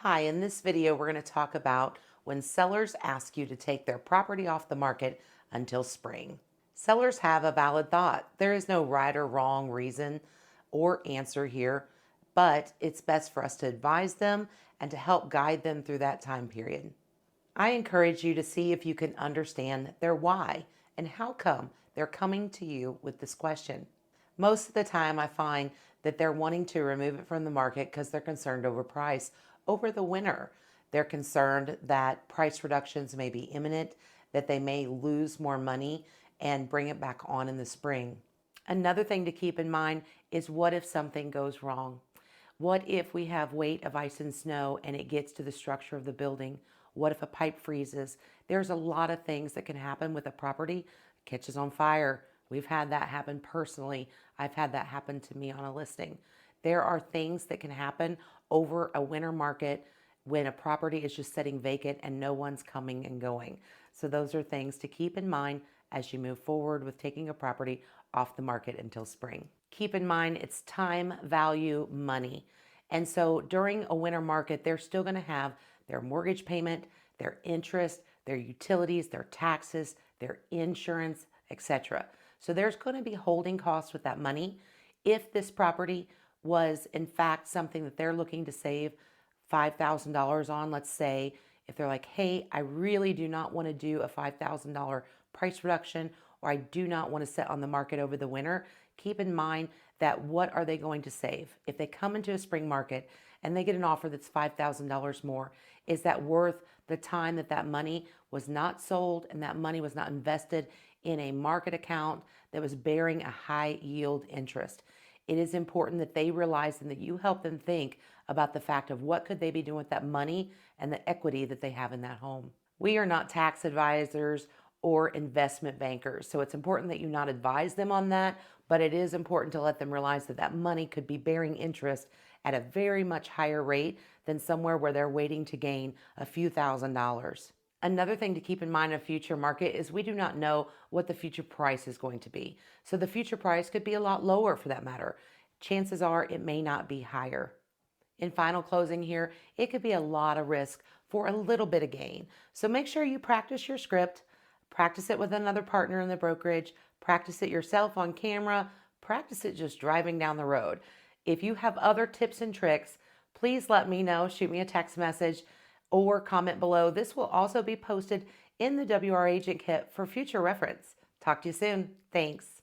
Hi, in this video, we're going to talk about when sellers ask you to take their property off the market until spring. Sellers have a valid thought. There is no right or wrong reason or answer here, but it's best for us to advise them and to help guide them through that time period. I encourage you to see if you can understand their why and how come they're coming to you with this question. Most of the time, I find that they're wanting to remove it from the market because they're concerned over price over the winter. They're concerned that price reductions may be imminent, that they may lose more money and bring it back on in the spring. Another thing to keep in mind is what if something goes wrong? What if we have weight of ice and snow and it gets to the structure of the building? What if a pipe freezes? There's a lot of things that can happen with a property. It catches on fire. We've had that happen personally. I've had that happen to me on a listing. There are things that can happen over a winter market when a property is just sitting vacant and no one's coming and going. So those are things to keep in mind as you move forward with taking a property off the market until spring. Keep in mind it's time, value, money. And so during a winter market, they're still going to have their mortgage payment, their interest, their utilities, their taxes, their insurance, etc. So there's going to be holding costs with that money. If this property was in fact something that they're looking to save $5,000 on, let's say, if they're like, hey, I really do not want to do a $5,000 price reduction, or I do not want to sit on the market over the winter, keep in mind that what are they going to save? If they come into a spring market and they get an offer that's $5,000 more, is that worth the time that that money was not sold and that money was not invested in a market account that was bearing a high yield interest? It is important that they realize and that you help them think about the fact of what could they be doing with that money and the equity that they have in that home. We are not tax advisors or investment bankers, so it's important that you not advise them on that, but it is important to let them realize that that money could be bearing interest at a very much higher rate than somewhere where they're waiting to gain a few $1,000s. Another thing to keep in mind of future market is we do not know what the future price is going to be. So the future price could be a lot lower for that matter. Chances are it may not be higher. In final closing here, it could be a lot of risk for a little bit of gain. So make sure you practice your script, practice it with another partner in the brokerage, practice it yourself on camera, practice it just driving down the road. If you have other tips and tricks, please let me know. Shoot me a text message or comment below. This will also be posted in the WR Agent Kit for future reference. Talk to you soon. Thanks.